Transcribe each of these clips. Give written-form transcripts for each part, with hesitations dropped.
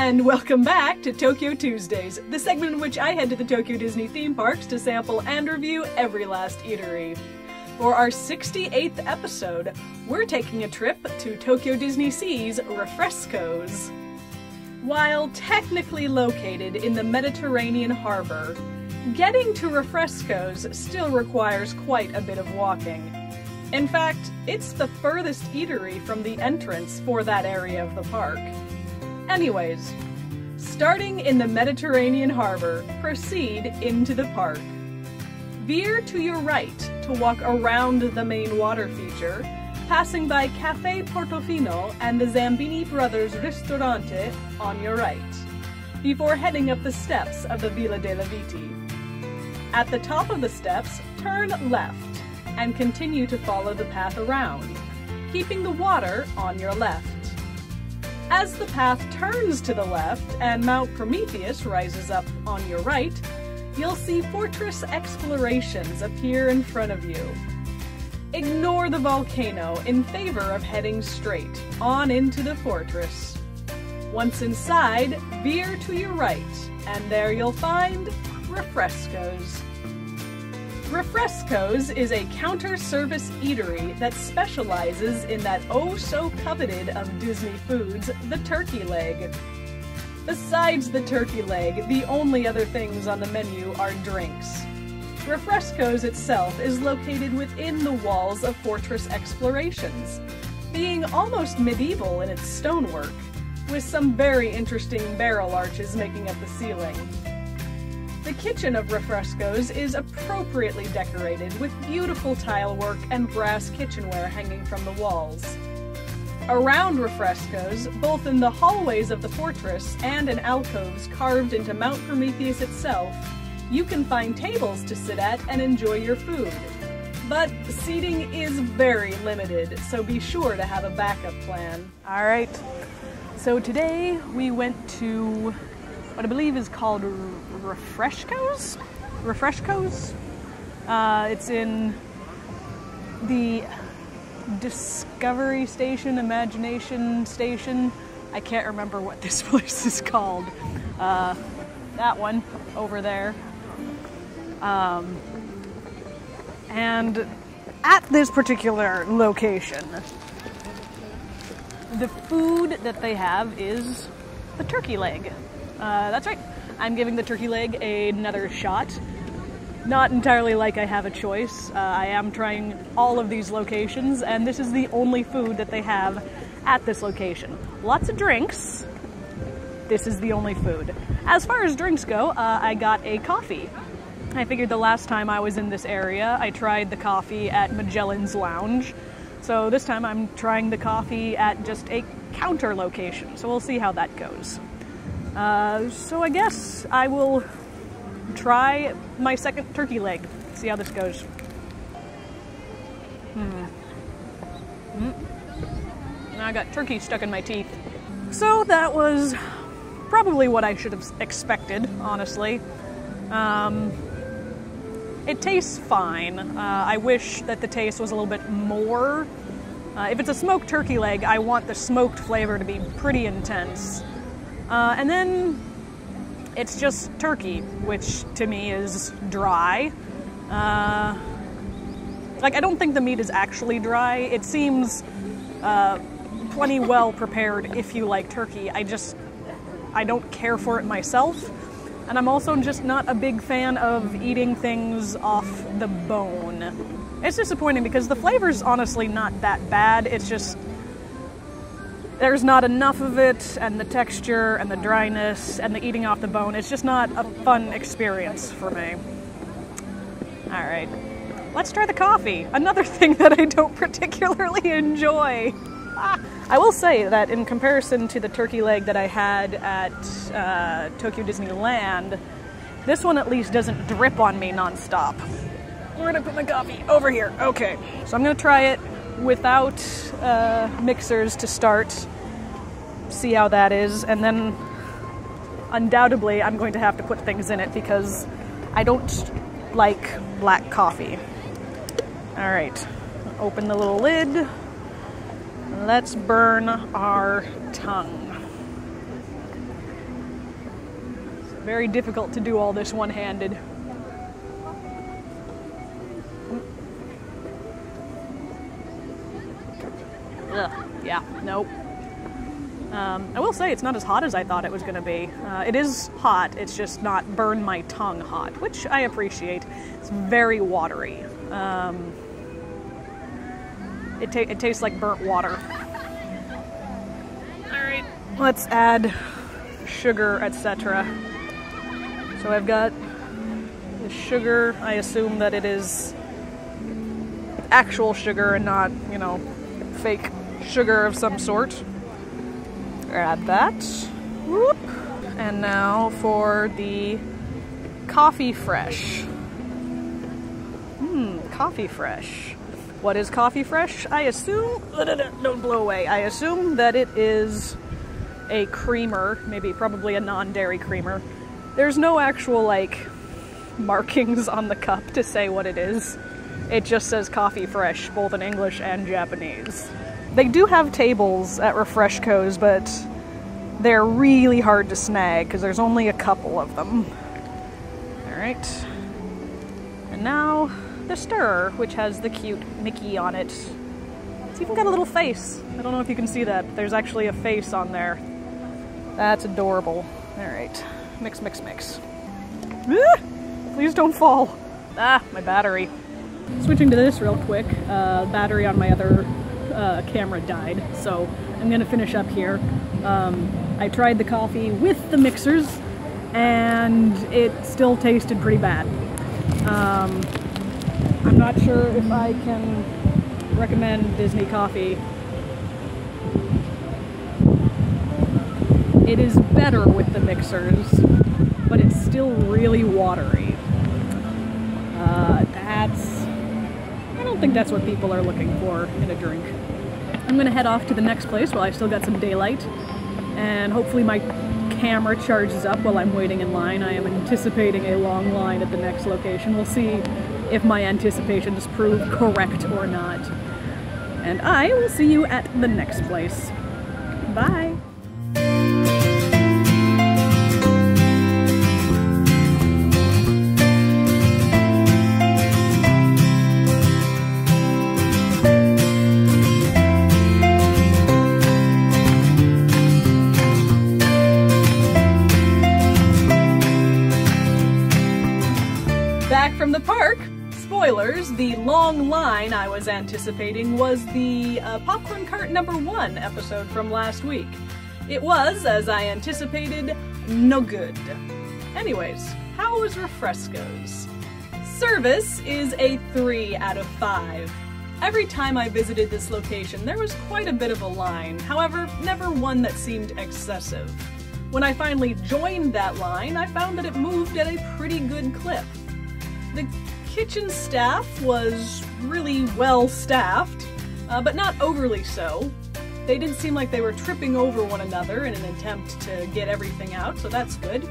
And welcome back to Tokyo Tuesdays, the segment in which I head to the Tokyo Disney theme parks to sample and review every last eatery. For our 68th episode, we're taking a trip to Tokyo Disney Sea's Refrescos. While technically located in the Mediterranean harbor, getting to Refrescos still requires quite a bit of walking. In fact, it's the furthest eatery from the entrance for that area of the park. Anyways, starting in the Mediterranean harbor, proceed into the park. Veer to your right to walk around the main water feature, passing by Cafe Portofino and the Zambini Brothers Ristorante on your right, before heading up the steps of the Villa della Viti. At the top of the steps, turn left and continue to follow the path around, keeping the water on your left. As the path turns to the left and Mount Prometheus rises up on your right, you'll see Fortress Explorations appear in front of you. Ignore the volcano in favor of heading straight on into the fortress. Once inside, veer to your right, and there you'll find Refrescos. Refrescos is a counter-service eatery that specializes in that oh-so-coveted of Disney foods, the turkey leg. Besides the turkey leg, the only other things on the menu are drinks. Refrescos itself is located within the walls of Fortress Explorations, being almost medieval in its stonework, with some very interesting barrel arches making up the ceiling. The kitchen of Refrescos is appropriately decorated with beautiful tile work and brass kitchenware hanging from the walls. Around Refrescos, both in the hallways of the fortress and in alcoves carved into Mount Prometheus itself, you can find tables to sit at and enjoy your food. But seating is very limited, so be sure to have a backup plan. Alright, so today we went to what I believe is called Refrescos? Refrescos? It's in the Discovery Station, Imagination Station. I can't remember what this place is called. That one over there. And at this particular location, the food that they have is the turkey leg. That's right, I'm giving the turkey leg another shot. Not entirely like I have a choice. I am trying all of these locations, and this is the only food that they have at this location. Lots of drinks. This is the only food. As far as drinks go, I got a coffee. I figured the last time I was in this area, I tried the coffee at Magellan's Lounge. So this time I'm trying the coffee at just a counter location, so we'll see how that goes. So I guess I will try my second turkey leg, see how this goes. I got turkey stuck in my teeth. So that was probably what I should have expected, honestly. It tastes fine. I wish that the taste was a little bit more. If it's a smoked turkey leg, I want the smoked flavor to be pretty intense. And then it's just turkey, which to me is dry. Like, I don't think the meat is actually dry. It seems plenty well prepared if you like turkey. I don't care for it myself. And I'm also just not a big fan of eating things off the bone. It's disappointing because the flavor's honestly not that bad. It's just there's not enough of it, and the texture and the dryness and the eating off the bone, it's just not a fun experience for me. Alright, let's try the coffee. Another thing that I don't particularly enjoy. I will say that in comparison to the turkey leg that I had at Tokyo Disneyland, this one at least doesn't drip on me non-stop. Where did I put my coffee? Over here. Okay, so I'm gonna try it without mixers to start, see how that is, and then undoubtedly I'm going to have to put things in it because I don't like black coffee. Alright, open the little lid. Let's burn our tongue. Very difficult to do all this one-handed. Ugh, yeah, nope. I will say it's not as hot as I thought it was going to be. It is hot, it's just not burn my tongue hot, which I appreciate. It's very watery. It tastes like burnt water. Alright, let's add sugar, etc. So I've got the sugar. I assume that it is actual sugar and not, you know, fake sugar of some sort. Add that. Whoop. And now for the coffee fresh. Coffee fresh. What is coffee fresh? I assume, don't blow away. I assume that it is a creamer, probably a non-dairy creamer. There's no actual, like, markings on the cup to say what it is. It just says coffee fresh, both in English and Japanese. They do have tables at Refrescos, but they're really hard to snag because there's only a couple of them. Alright. And now the stirrer, which has the cute Mickey on it. It's even got a little face. I don't know if you can see that, but there's actually a face on there. That's adorable. Alright. Mix, mix, mix. Ah! Please don't fall. Ah, my battery. Switching to this real quick. Battery on my other camera died, so I'm gonna finish up here. I tried the coffee with the mixers, and it still tasted pretty bad. I'm not sure if I can recommend Disney coffee. It is better with the mixers, but it's still really watery. I don't think that's what people are looking for in a drink. I'm gonna head off to the next place while I've still got some daylight, and hopefully my camera charges up while I'm waiting in line. I am anticipating a long line at the next location. We'll see if my anticipations prove correct or not. And I will see you at the next place. Bye! Back from the park, spoilers, the long line I was anticipating was the Popcorn Cart #1 episode from last week. It was, as I anticipated, no good. Anyways, how was Refrescos? Service is a 3 out of 5. Every time I visited this location, there was quite a bit of a line, however, never one that seemed excessive. When I finally joined that line, I found that it moved at a pretty good clip. The kitchen staff was really well staffed, but not overly so. They didn't seem like they were tripping over one another in an attempt to get everything out, so that's good.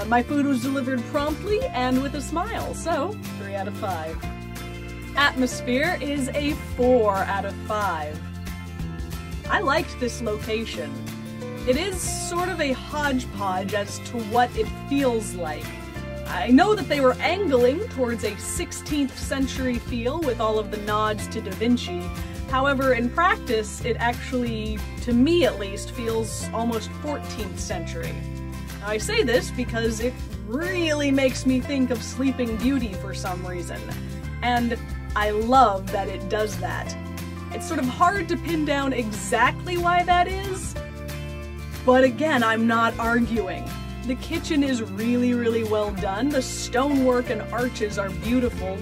My food was delivered promptly and with a smile, so 3 out of 5. Atmosphere is a 4 out of 5. I liked this location. It is sort of a hodgepodge as to what it feels like. I know that they were angling towards a 16th century feel with all of the nods to Da Vinci. However, in practice, it actually, to me at least, feels almost 14th century. Now, I say this because it really makes me think of Sleeping Beauty for some reason, and I love that it does that. It's sort of hard to pin down exactly why that is, but again, I'm not arguing. The kitchen is really, really well done, the stonework and arches are beautiful,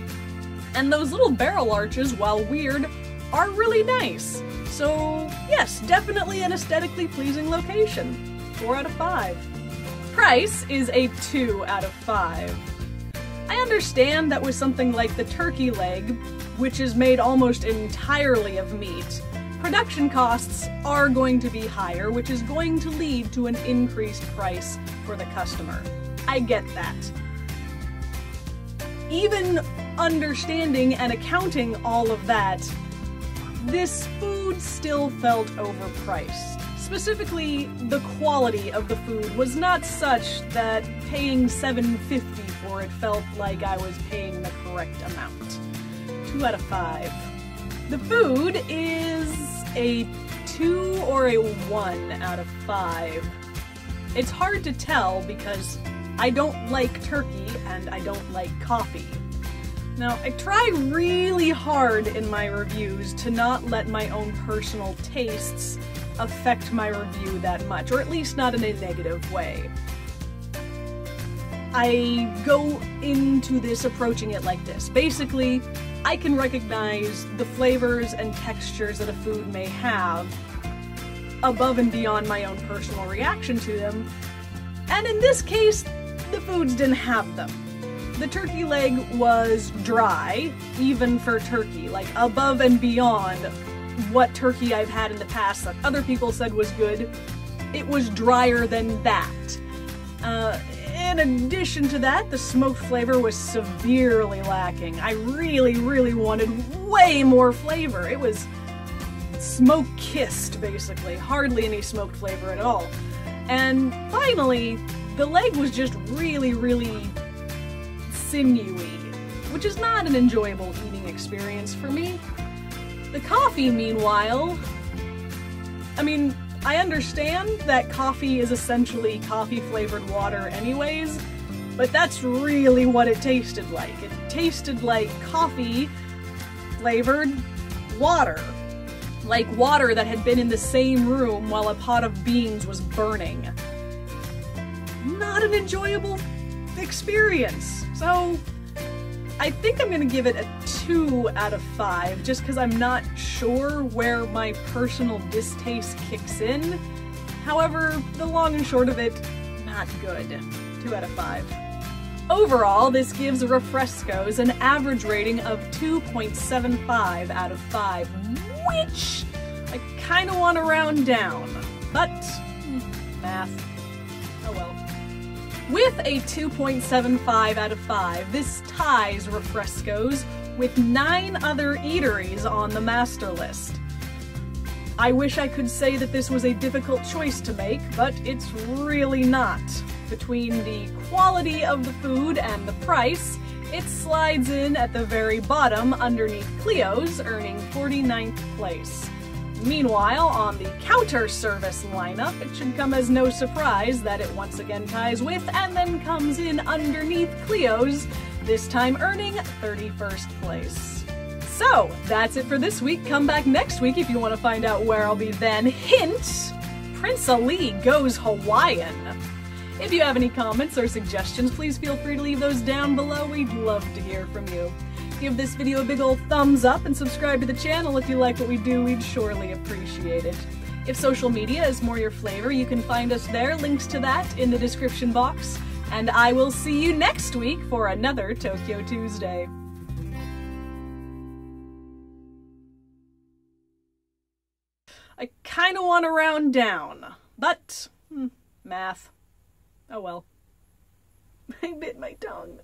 and those little barrel arches, while weird, are really nice. So yes, definitely an aesthetically pleasing location. 4 out of 5. Price is a 2 out of 5. I understand that with something like the turkey leg, which is made almost entirely of meat, production costs are going to be higher, which is going to lead to an increased price for the customer. I get that. Even understanding and accounting all of that, this food still felt overpriced. Specifically, the quality of the food was not such that paying $7.50 for it felt like I was paying the correct amount. 2 out of 5. The food is a 2 or a 1 out of 5. It's hard to tell because I don't like turkey and I don't like coffee. Now, I try really hard in my reviews to not let my own personal tastes affect my review that much, or at least not in a negative way. I go into this approaching it like this. Basically, I can recognize the flavors and textures that a food may have above and beyond my own personal reaction to them, and in this case, the foods didn't have them. The turkey leg was dry, even for turkey, like above and beyond what turkey I've had in the past that other people said was good. It was drier than that. In addition to that, the smoked flavor was severely lacking. I really wanted way more flavor. It was smoke-kissed, basically. Hardly any smoked flavor at all. And finally, the leg was just really sinewy, which is not an enjoyable eating experience for me. The coffee, meanwhile, I mean, I understand that coffee is essentially coffee-flavored water anyways, but that's really what it tasted like. It tasted like coffee-flavored water. Like water that had been in the same room while a pot of beans was burning. Not an enjoyable experience. So I think I'm gonna give it a 2 out of 5, just because I'm not sure where my personal distaste kicks in. However, the long and short of it, not good. 2 out of 5. Overall, this gives Refrescos an average rating of 2.75 out of 5, which I kinda want to round down, but math. Oh well. With a 2.75 out of 5, this ties Refrescos with 9 other eateries on the master list. I wish I could say that this was a difficult choice to make, but it's really not. Between the quality of the food and the price, it slides in at the very bottom underneath Cleo's, earning 49th place. Meanwhile, on the counter service lineup, it should come as no surprise that it once again ties with and then comes in underneath Cleo's, this time earning 31st place. So, that's it for this week. Come back next week if you want to find out where I'll be then. Hint! Prince Ali goes Hawaiian. If you have any comments or suggestions, please feel free to leave those down below. We'd love to hear from you. Give this video a big ol' thumbs up and subscribe to the channel if you like what we do. We'd surely appreciate it. If social media is more your flavor, you can find us there. Links to that in the description box. And I will see you next week for another Tokyo Tuesday. I kinda want to round down, but math. Oh well. I bit my tongue.